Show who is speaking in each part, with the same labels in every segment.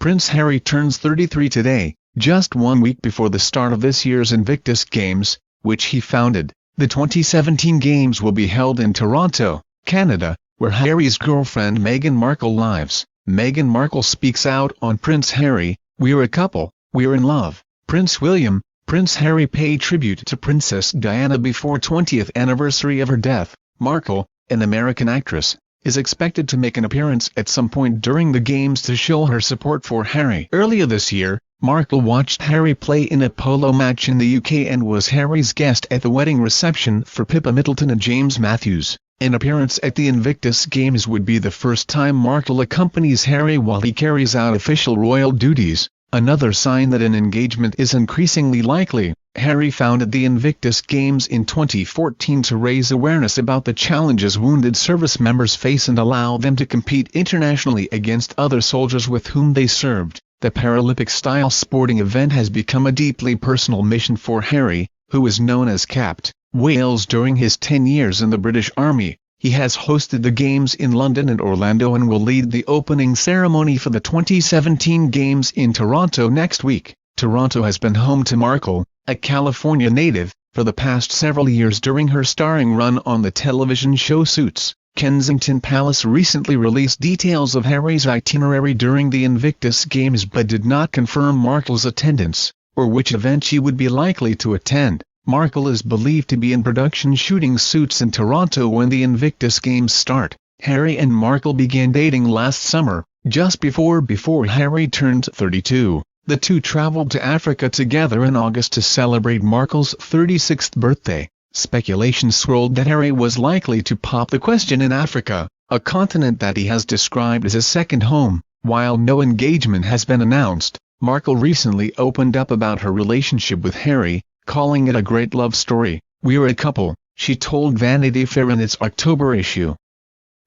Speaker 1: Prince Harry turns 33 today, just 1 week before the start of this year's Invictus Games, which he founded. The 2017 Games will be held in Toronto, Canada, where Harry's girlfriend Meghan Markle lives. Meghan Markle speaks out on Prince Harry. "We're a couple, we're in love." Prince William. Prince Harry paid tribute to Princess Diana before 20th anniversary of her death. Markle, an American actress, is expected to make an appearance at some point during the Games to show her support for Harry. Earlier this year, Markle watched Harry play in a polo match in the UK and was Harry's guest at the wedding reception for Pippa Middleton and James Matthews. An appearance at the Invictus Games would be the first time Markle accompanies Harry while he carries out official royal duties, another sign that an engagement is increasingly likely. Harry founded the Invictus Games in 2014 to raise awareness about the challenges wounded service members face and allow them to compete internationally against other soldiers with whom they served. The Paralympic-style sporting event has become a deeply personal mission for Harry, who is known as Capt. Wales during his 10 years in the British Army. He has hosted the Games in London and Orlando and will lead the opening ceremony for the 2017 Games in Toronto next week. Toronto has been home to Markle, a California native, for the past several years during her starring run on the television show Suits. Kensington Palace recently released details of Harry's itinerary during the Invictus Games but did not confirm Markle's attendance, or which event she would be likely to attend. Markle is believed to be in production shooting Suits in Toronto when the Invictus Games start. Harry and Markle began dating last summer, just before Harry turned 32. The two traveled to Africa together in August to celebrate Markle's 36th birthday. Speculation swirled that Harry was likely to pop the question in Africa, a continent that he has described as a second home. While no engagement has been announced, Markle recently opened up about her relationship with Harry, calling it a great love story. "We're a couple," she told Vanity Fair in its October issue.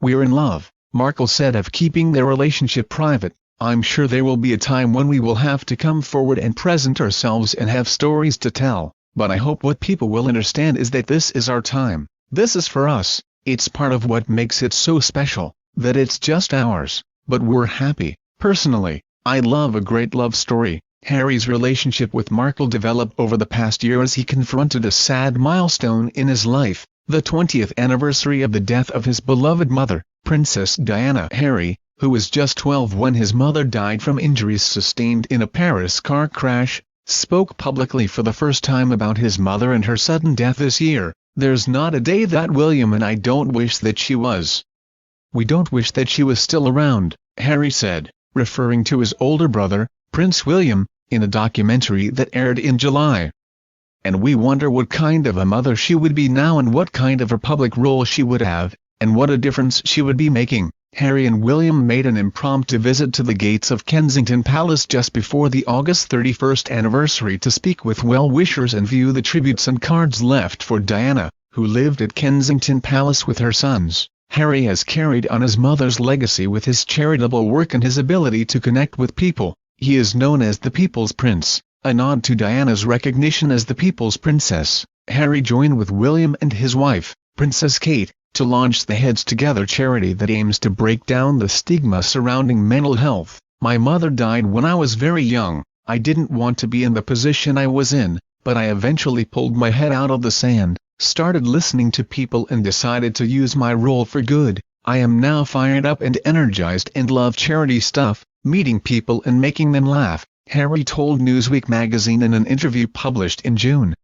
Speaker 1: "We're in love," Markle said of keeping their relationship private. "I'm sure there will be a time when we will have to come forward and present ourselves and have stories to tell, but I hope what people will understand is that this is our time. This is for us. It's part of what makes it so special, that it's just ours, but we're happy. Personally, I love a great love story." Harry's relationship with Markle developed over the past year as he confronted a sad milestone in his life, the 20th anniversary of the death of his beloved mother, Princess Diana. Harry, who was just 12 when his mother died from injuries sustained in a Paris car crash, spoke publicly for the first time about his mother and her sudden death this year. "There's not a day that William and I don't wish that she was. We don't wish that she was still around," Harry said, referring to his older brother, Prince William, in a documentary that aired in July. "And we wonder what kind of a mother she would be now and what kind of a public role she would have, and what a difference she would be making." Harry and William made an impromptu visit to the gates of Kensington Palace just before the August 31st anniversary to speak with well-wishers and view the tributes and cards left for Diana, who lived at Kensington Palace with her sons. Harry has carried on his mother's legacy with his charitable work and his ability to connect with people. He is known as the People's Prince, a nod to Diana's recognition as the People's Princess. Harry joined with William and his wife, Princess Kate, to launch the Heads Together charity that aims to break down the stigma surrounding mental health. "My mother died when I was very young. I didn't want to be in the position I was in, but I eventually pulled my head out of the sand, started listening to people and decided to use my role for good. I am now fired up and energized and love charity stuff, meeting people and making them laugh," Harry told Newsweek magazine in an interview published in June.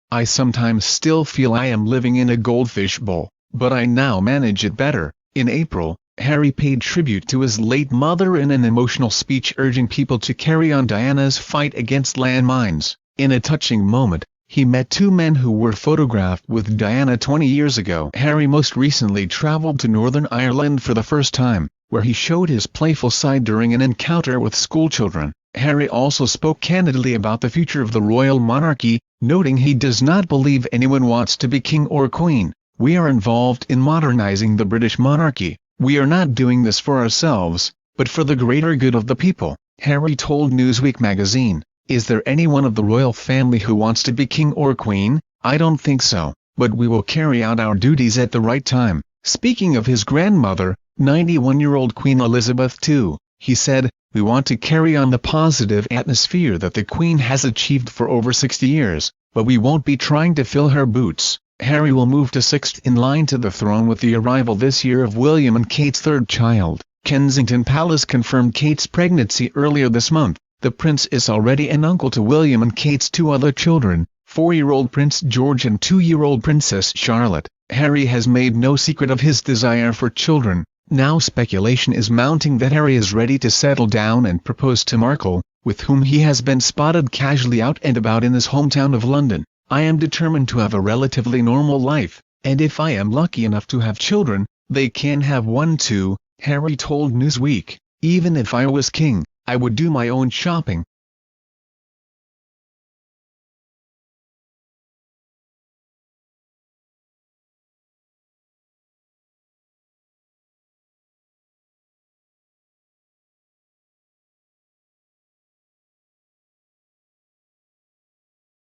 Speaker 1: "I sometimes still feel I am living in a goldfish bowl, but I now manage it better." In April, Harry paid tribute to his late mother in an emotional speech urging people to carry on Diana's fight against landmines. In a touching moment, he met two men who were photographed with Diana 20 years ago. Harry most recently traveled to Northern Ireland for the first time, where he showed his playful side during an encounter with schoolchildren. Harry also spoke candidly about the future of the royal monarchy, noting he does not believe anyone wants to be king or queen. "We are involved in modernizing the British monarchy. We are not doing this for ourselves, but for the greater good of the people," Harry told Newsweek magazine. "Is there anyone of the royal family who wants to be king or queen? I don't think so, but we will carry out our duties at the right time." Speaking of his grandmother, 91-year-old Queen Elizabeth II, he said, We want to carry on the positive atmosphere that the Queen has achieved for over 60 years, but we won't be trying to fill her boots. Harry will move to sixth in line to the throne with the arrival this year of William and Kate's third child. Kensington Palace confirmed Kate's pregnancy earlier this month. The prince is already an uncle to William and Kate's two other children, 4-year-old Prince George and 2-year-old Princess Charlotte. Harry has made no secret of his desire for children. Now speculation is mounting that Harry is ready to settle down and propose to Markle, with whom he has been spotted casually out and about in his hometown of London. I am determined to have a relatively normal life, and if I am lucky enough to have children, they can have one too, Harry told Newsweek. Even if I was king, I would do my own shopping,